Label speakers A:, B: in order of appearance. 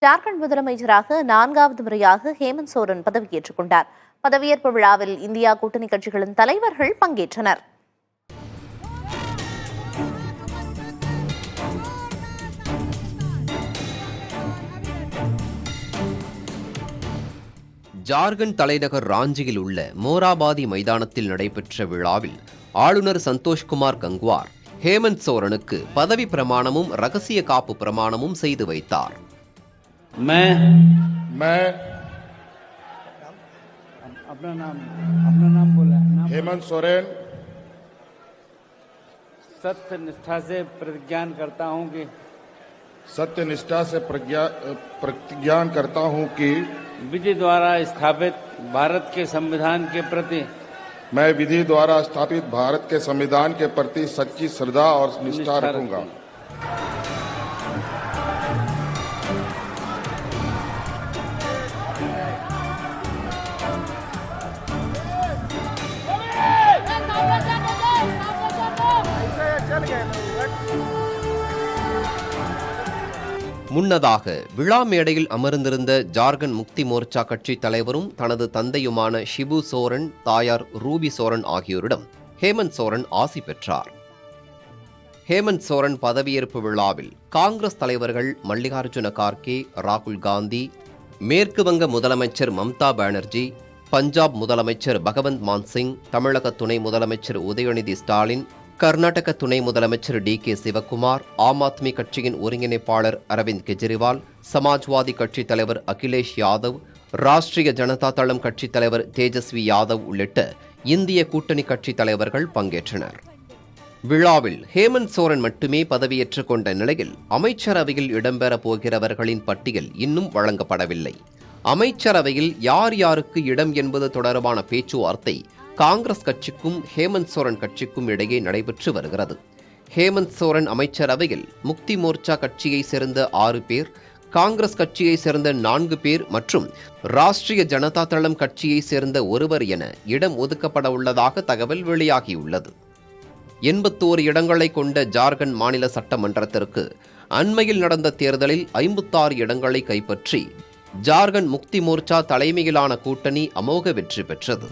A: ஜார்க்கண்ட் முதலமைச்சராக 4வது முறையாக ஹேமந்த் சோரன் பதவியேற்றுக் கொண்டார். பதவியேற்பு விழாவில் இந்தியா கூட்டணி கட்சிகளின் தலைவர்கள் பங்கேற்றனர்.
B: ஜார்க்கண்ட் தலைநகர் ராஞ்சியில் உள்ள மோராபாதி மைதானத்தில் நடைபெற்ற விழாவில் ஆளுநர் சந்தோஷ்குமார் கங்குவார் ஹேமந்த் சோரனுக்கு பதவி பிரமாணமும் ரகசிய காப்பு பிரமாணமும் செய்து வைத்தார்.
C: मैं अपना नाम बोला हेमंत सोरेन
D: सत्य निष्ठा से प्रतिज्ञान करता हूं कि विधि द्वारा स्थापित भारत के संविधान के प्रति
C: मैं विधि द्वारा स्थापित भारत के संविधान के प्रति सच्ची श्रद्धा और निष्ठा रखूंगा.
B: முன்னதாக விழா மேடையில் அமர்ந்திருந்த ஜார்க்கண்ட் முக்தி மோர்ச்சா கட்சி தலைவரும் தனது தந்தையுமான ஷிபு சோரன், தாயார் ரூபி சோரன் ஆகியோரிடம் ஹேமந்த் சோரன் ஆசி பெற்றார். ஹேமந்த் சோரன் பதவியேற்பு விழாவில் காங்கிரஸ் தலைவர்கள் மல்லிகார்ஜுன கார்கே, ராகுல் காந்தி, மேற்கு வங்க முதலமைச்சர் மம்தா பானர்ஜி, பஞ்சாப் முதலமைச்சர் பகவந்த் மான் சிங், தமிழக துணை முதலமைச்சர் உதயநிதி ஸ்டாலின், கர்நாடக துணை முதலமைச்சர் டி.கே. சிவக்குமார், ஆம் ஆத்மி கட்சியின் ஒருங்கிணைப்பாளர் அரவிந்த் கெஜ்ரிவால், சமாஜ்வாதி கட்சித் தலைவர் அகிலேஷ் யாதவ், ராஷ்டிரிய ஜனதா தளம் கட்சித் தலைவர் தேஜஸ்வி யாதவ் உள்ளிட்ட இந்திய கூட்டணி கட்சித் தலைவர்கள் பங்கேற்றனர். விழாவில் ஹேமந்த் சோரன் மட்டுமே பதவியேற்றுக் கொண்ட நிலையில் அமைச்சரவையில் இடம்பெறப் போகிறவர்களின் பட்டியல் இன்னும் வழங்கப்படவில்லை. அமைச்சரவையில் யார் யாருக்கு இடம் என்பது தொடர்பான பேச்சுவார்த்தை காங்கிரஸ் கட்சிக்கும் ஹேமந்த் சோரன் கட்சிக்கும் இடையே நடைபெற்று வருகிறது. ஹேமந்த் சோரன் அமைச்சரவையில் முக்தி மோர்ச்சா கட்சியை சேர்ந்த 6 பேர், காங்கிரஸ் கட்சியை சேர்ந்த 4 பேர் மற்றும் ராஷ்டிரிய ஜனதா தளம் கட்சியை சேர்ந்த 1 என இடம் ஒதுக்கப்பட உள்ளதாக தகவல் வெளியாகியுள்ளது. 81 இடங்களை கொண்ட ஜார்க்கண்ட் மாநில சட்டமன்றத்திற்கு அண்மையில் நடந்த தேர்தலில் 56 இடங்களை கைப்பற்றி ஜார்க்கண்ட் முக்தி மோர்ச்சா தலைமையிலான கூட்டணி அமோக வெற்றி பெற்றது.